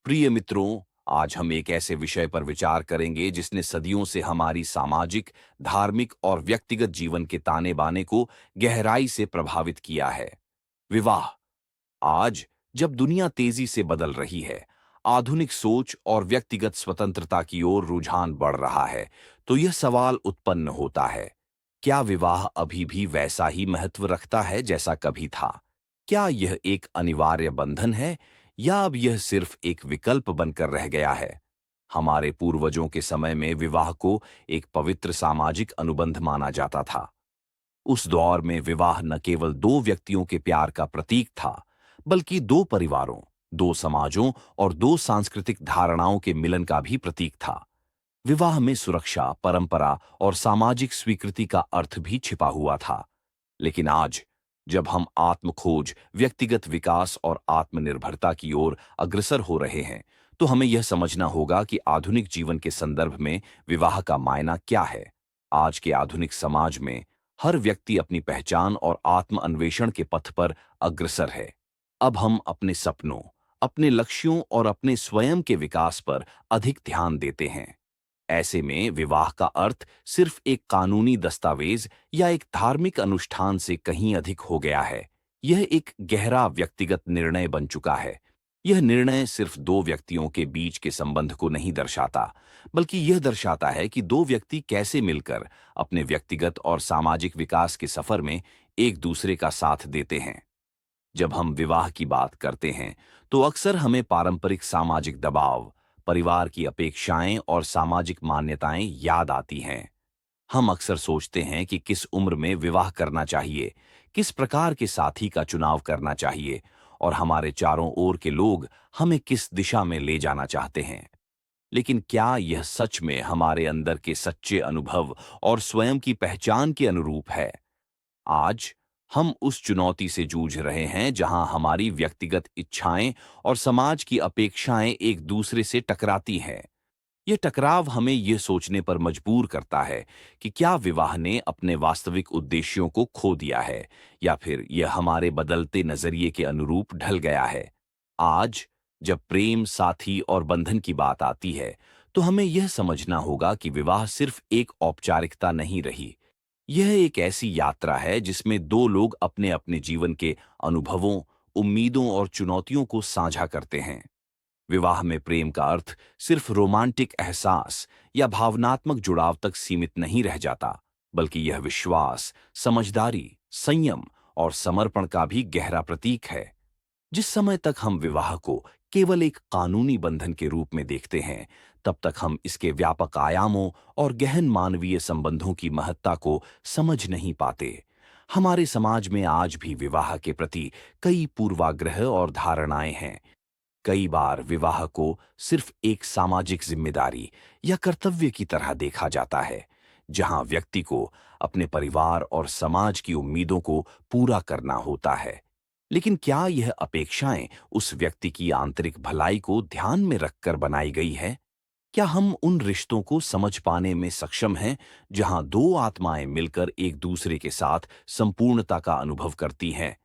प्रिय मित्रों, आज हम एक ऐसे विषय पर विचार करेंगे जिसने सदियों से हमारी सामाजिक, धार्मिक और व्यक्तिगत जीवन के ताने-बाने को गहराई से प्रभावित किया है। विवाह। आज जब दुनिया तेजी से बदल रही है, आधुनिक सोच और व्यक्तिगत स्वतंत्रता की ओर रुझान बढ़ रहा है, तो यह सवाल उत्पन्न होता है, क्या विवाह अभी भी वैसा ही महत्व रखता है जैसा कभी था? क्या यह एक अनिवार्य बंधन है या अब यह सिर्फ एक विकल्प बनकर रह गया है? हमारे पूर्वजों के समय में विवाह को एक पवित्र सामाजिक अनुबंध माना जाता था। उस दौर में विवाह न केवल दो व्यक्तियों के प्यार का प्रतीक था, बल्कि दो परिवारों, दो समाजों और दो सांस्कृतिक धारणाओं के मिलन का भी प्रतीक था। विवाह में सुरक्षा, परंपरा और सामाजिक स्वीकृति का अर्थ भी छिपा हुआ था। लेकिन आज, जब हम आत्मखोज, व्यक्तिगत विकास और आत्मनिर्भरता की ओर अग्रसर हो रहे हैं, तो हमें यह समझना होगा कि आधुनिक जीवन के संदर्भ में विवाह का मायना क्या है। आज के आधुनिक समाज में हर व्यक्ति अपनी पहचान और आत्म अन्वेषण के पथ पर अग्रसर है। अब हम अपने सपनों, अपने लक्ष्यों और अपने स्वयं के विकास पर अधिक ध्यान देते हैं। ऐसे में विवाह का अर्थ सिर्फ एक कानूनी दस्तावेज या एक धार्मिक अनुष्ठान से कहीं अधिक हो गया है। यह एक गहरा व्यक्तिगत निर्णय बन चुका है। यह निर्णय सिर्फ दो व्यक्तियों के बीच के संबंध को नहीं दर्शाता, बल्कि यह दर्शाता है कि दो व्यक्ति कैसे मिलकर अपने व्यक्तिगत और सामाजिक विकास के सफर में एक दूसरे का साथ देते हैं। जब हम विवाह की बात करते हैं, तो अक्सर हमें पारंपरिक सामाजिक दबाव, परिवार की अपेक्षाएं और सामाजिक मान्यताएं याद आती हैं। हम अक्सर सोचते हैं कि किस उम्र में विवाह करना चाहिए, किस प्रकार के साथी का चुनाव करना चाहिए और हमारे चारों ओर के लोग हमें किस दिशा में ले जाना चाहते हैं। लेकिन क्या यह सच में हमारे अंदर के सच्चे अनुभव और स्वयं की पहचान के अनुरूप है? आज हम उस चुनौती से जूझ रहे हैं जहां हमारी व्यक्तिगत इच्छाएं और समाज की अपेक्षाएं एक दूसरे से टकराती हैं। यह टकराव हमें यह सोचने पर मजबूर करता है कि क्या विवाह ने अपने वास्तविक उद्देश्यों को खो दिया है या फिर यह हमारे बदलते नजरिए के अनुरूप ढल गया है। आज जब प्रेम, साथी और बंधन की बात आती है, तो हमें यह समझना होगा कि विवाह सिर्फ एक औपचारिकता नहीं रही। यह एक ऐसी यात्रा है जिसमें दो लोग अपने अपने जीवन के अनुभवों, उम्मीदों और चुनौतियों को साझा करते हैं। विवाह में प्रेम का अर्थ सिर्फ रोमांटिक एहसास या भावनात्मक जुड़ाव तक सीमित नहीं रह जाता, बल्कि यह विश्वास, समझदारी, संयम और समर्पण का भी गहरा प्रतीक है। जिस समय तक हम विवाह को केवल एक कानूनी बंधन के रूप में देखते हैं, तब तक हम इसके व्यापक आयामों और गहन मानवीय संबंधों की महत्ता को समझ नहीं पाते। हमारे समाज में आज भी विवाह के प्रति कई पूर्वाग्रह और धारणाएं हैं। कई बार विवाह को सिर्फ एक सामाजिक जिम्मेदारी या कर्तव्य की तरह देखा जाता है, जहां व्यक्ति को अपने परिवार और समाज की उम्मीदों को पूरा करना होता है। लेकिन क्या यह अपेक्षाएं उस व्यक्ति की आंतरिक भलाई को ध्यान में रखकर बनाई गई है? क्या हम उन रिश्तों को समझ पाने में सक्षम हैं, जहां दो आत्माएं मिलकर एक दूसरे के साथ संपूर्णता का अनुभव करती हैं?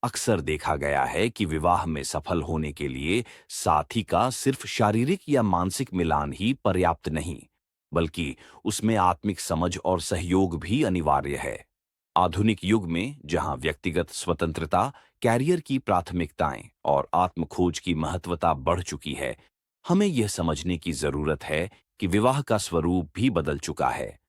अक्सर देखा गया है कि विवाह में सफल होने के लिए साथी का सिर्फ शारीरिक या मानसिक मिलान ही पर्याप्त नहीं, बल्कि उसमें आत्मिक समझ और सहयोग भी अनिवार्य है। आधुनिक युग में जहां व्यक्तिगत स्वतंत्रता, कैरियर की प्राथमिकताएं और आत्मखोज की महत्वता बढ़ चुकी है, हमें यह समझने की जरूरत है कि विवाह का स्वरूप भी बदल चुका है।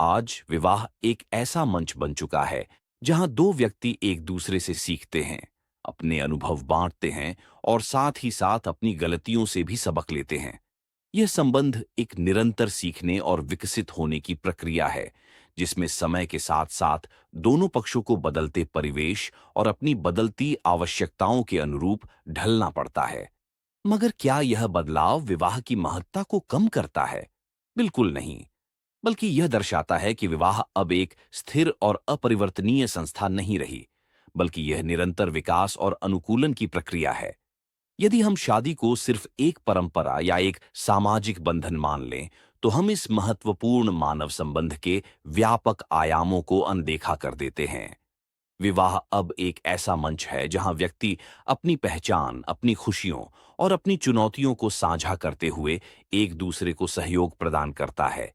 आज विवाह एक ऐसा मंच बन चुका है जहां दो व्यक्ति एक दूसरे से सीखते हैं, अपने अनुभव बांटते हैं और साथ ही साथ अपनी गलतियों से भी सबक लेते हैं। यह संबंध एक निरंतर सीखने और विकसित होने की प्रक्रिया है, जिसमें समय के साथ साथ दोनों पक्षों को बदलते परिवेश और अपनी बदलती आवश्यकताओं के अनुरूप ढलना पड़ता है। मगर क्या यह बदलाव विवाह की महत्ता को कम करता है? बिल्कुल नहीं, बल्कि यह दर्शाता है कि विवाह अब एक स्थिर और अपरिवर्तनीय संस्था नहीं रही, बल्कि यह निरंतर विकास और अनुकूलन की प्रक्रिया है। यदि हम शादी को सिर्फ एक परंपरा या एक सामाजिक बंधन मान लें, तो हम इस महत्वपूर्ण मानव संबंध के व्यापक आयामों को अनदेखा कर देते हैं। विवाह अब एक ऐसा मंच है जहां व्यक्ति अपनी पहचान, अपनी खुशियों और अपनी चुनौतियों को साझा करते हुए एक दूसरे को सहयोग प्रदान करता है।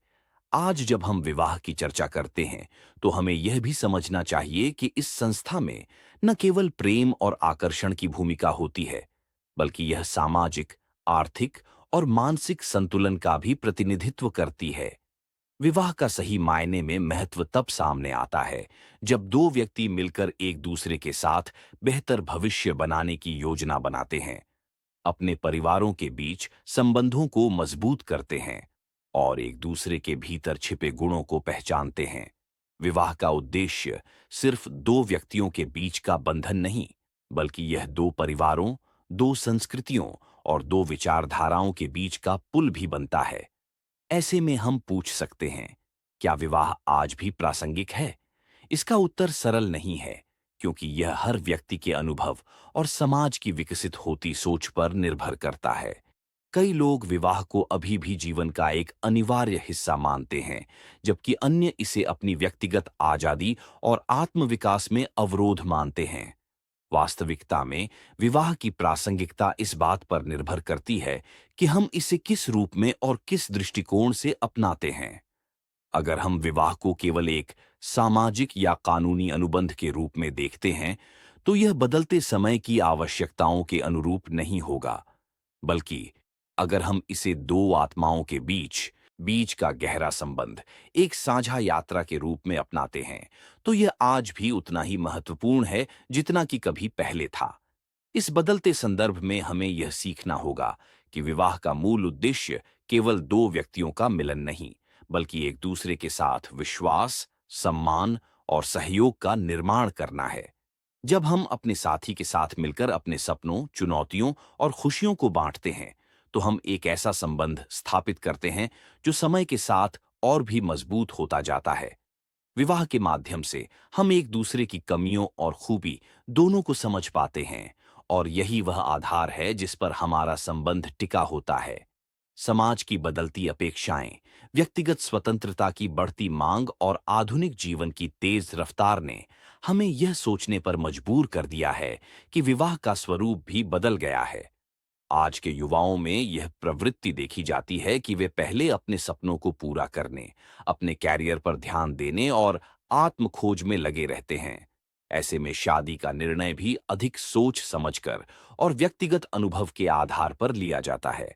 आज जब हम विवाह की चर्चा करते हैं, तो हमें यह भी समझना चाहिए कि इस संस्था में न केवल प्रेम और आकर्षण की भूमिका होती है, बल्कि यह सामाजिक, आर्थिक और मानसिक संतुलन का भी प्रतिनिधित्व करती है। विवाह का सही मायने में महत्व तब सामने आता है जब दो व्यक्ति मिलकर एक दूसरे के साथ बेहतर भविष्य बनाने की योजना बनाते हैं, अपने परिवारों के बीच संबंधों को मजबूत करते हैं और एक दूसरे के भीतर छिपे गुणों को पहचानते हैं। विवाह का उद्देश्य सिर्फ दो व्यक्तियों के बीच का बंधन नहीं, बल्कि यह दो परिवारों, दो संस्कृतियों और दो विचारधाराओं के बीच का पुल भी बनता है। ऐसे में हम पूछ सकते हैं, क्या विवाह आज भी प्रासंगिक है? इसका उत्तर सरल नहीं है, क्योंकि यह हर व्यक्ति के अनुभव और समाज की विकसित होती सोच पर निर्भर करता है। कई लोग विवाह को अभी भी जीवन का एक अनिवार्य हिस्सा मानते हैं, जबकि अन्य इसे अपनी व्यक्तिगत आजादी और आत्मविकास में अवरोध मानते हैं। वास्तविकता में विवाह की प्रासंगिकता इस बात पर निर्भर करती है कि हम इसे किस रूप में और किस दृष्टिकोण से अपनाते हैं। अगर हम विवाह को केवल एक सामाजिक या कानूनी अनुबंध के रूप में देखते हैं, तो यह बदलते समय की आवश्यकताओं के अनुरूप नहीं होगा। बल्कि अगर हम इसे दो आत्माओं के बीच बीच का गहरा संबंध, एक साझा यात्रा के रूप में अपनाते हैं, तो यह आज भी उतना ही महत्वपूर्ण है जितना कि कभी पहले था। इस बदलते संदर्भ में हमें यह सीखना होगा कि विवाह का मूल उद्देश्य केवल दो व्यक्तियों का मिलन नहीं, बल्कि एक दूसरे के साथ विश्वास, सम्मान और सहयोग का निर्माण करना है। जब हम अपने साथी के साथ मिलकर अपने सपनों, चुनौतियों और खुशियों को बांटते हैं, तो हम एक ऐसा संबंध स्थापित करते हैं जो समय के साथ और भी मजबूत होता जाता है। विवाह के माध्यम से हम एक दूसरे की कमियों और खूबी दोनों को समझ पाते हैं, और यही वह आधार है जिस पर हमारा संबंध टिका होता है। समाज की बदलती अपेक्षाएं, व्यक्तिगत स्वतंत्रता की बढ़ती मांग और आधुनिक जीवन की तेज रफ्तार ने हमें यह सोचने पर मजबूर कर दिया है कि विवाह का स्वरूप भी बदल गया है। आज के युवाओं में यह प्रवृत्ति देखी जाती है कि वे पहले अपने सपनों को पूरा करने, अपने कैरियर पर ध्यान देने और आत्म खोज में लगे रहते हैं। ऐसे में शादी का निर्णय भी अधिक सोच समझकर और व्यक्तिगत अनुभव के आधार पर लिया जाता है।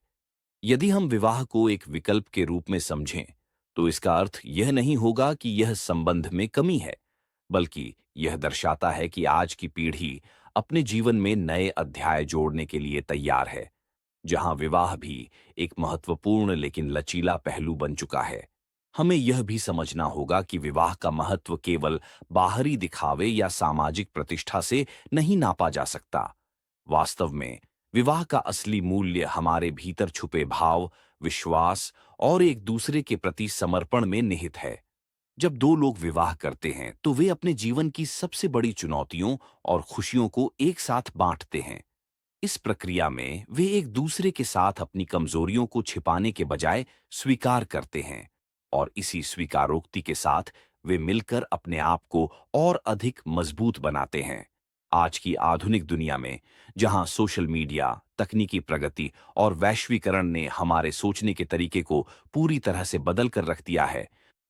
यदि हम विवाह को एक विकल्प के रूप में समझें, तो इसका अर्थ यह नहीं होगा कि यह संबंध में कमी है, बल्कि यह दर्शाता है कि आज की पीढ़ी अपने जीवन में नए अध्याय जोड़ने के लिए तैयार है, जहां विवाह भी एक महत्वपूर्ण लेकिन लचीला पहलू बन चुका है। हमें यह भी समझना होगा कि विवाह का महत्व केवल बाहरी दिखावे या सामाजिक प्रतिष्ठा से नहीं नापा जा सकता। वास्तव में विवाह का असली मूल्य हमारे भीतर छुपे भाव, विश्वास और एक दूसरे के प्रति समर्पण में निहित है। जब दो लोग विवाह करते हैं, तो वे अपने जीवन की सबसे बड़ी चुनौतियों और खुशियों को एक साथ बांटते हैं। इस प्रक्रिया में वे एक दूसरे के साथ अपनी कमजोरियों को छिपाने के बजाय स्वीकार करते हैं, और इसी स्वीकारोक्ति के साथ वे मिलकर अपने आप को और अधिक मजबूत बनाते हैं। आज की आधुनिक दुनिया में, जहां सोशल मीडिया, तकनीकी प्रगति और वैश्वीकरण ने हमारे सोचने के तरीके को पूरी तरह से बदल कर रख दिया है,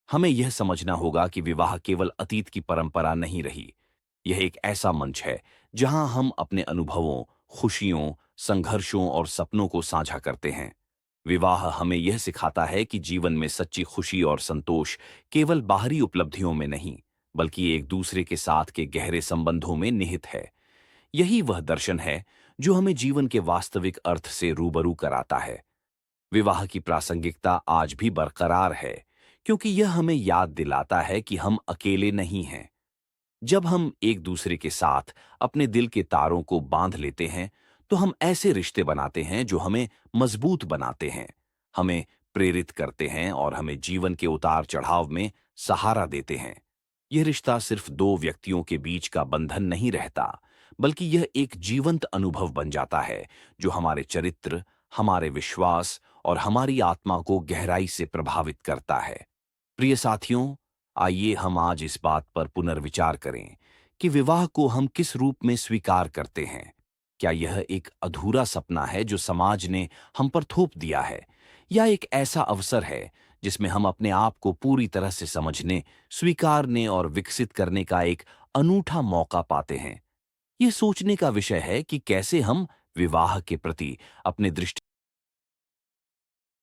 हमें यह समझना होगा कि विवाह केवल अतीत की परंपरा नहीं रही। यह एक ऐसा मंच है जहां हम अपने अनुभवों, खुशियों, संघर्षों और सपनों को साझा करते हैं। विवाह हमें यह सिखाता है कि जीवन में सच्ची खुशी और संतोष केवल बाहरी उपलब्धियों में नहीं, बल्कि एक दूसरे के साथ के गहरे संबंधों में निहित है। यही वह दर्शन है जो हमें जीवन के वास्तविक अर्थ से रूबरू कराता है। विवाह की प्रासंगिकता आज भी बरकरार है, क्योंकि यह हमें याद दिलाता है कि हम अकेले नहीं हैं। जब हम एक दूसरे के साथ अपने दिल के तारों को बांध लेते हैं, तो हम ऐसे रिश्ते बनाते हैं जो हमें मजबूत बनाते हैं, हमें प्रेरित करते हैं और हमें जीवन के उतार चढ़ाव में सहारा देते हैं। यह रिश्ता सिर्फ दो व्यक्तियों के बीच का बंधन नहीं रहता, बल्कि यह एक जीवंत अनुभव बन जाता है जो हमारे चरित्र, हमारे विश्वास और हमारी आत्मा को गहराई से प्रभावित करता है। प्रिय साथियों, आइए हम आज इस बात पर पुनर्विचार करें कि विवाह को हम किस रूप में स्वीकार करते हैं। क्या यह एक अधूरा सपना है जो समाज ने हम पर थोप दिया है, या एक ऐसा अवसर है जिसमें हम अपने आप को पूरी तरह से समझने, स्वीकारने और विकसित करने का एक अनूठा मौका पाते हैं? ये सोचने का विषय है कि कैसे हम विवाह के प्रति अपने दृष्टि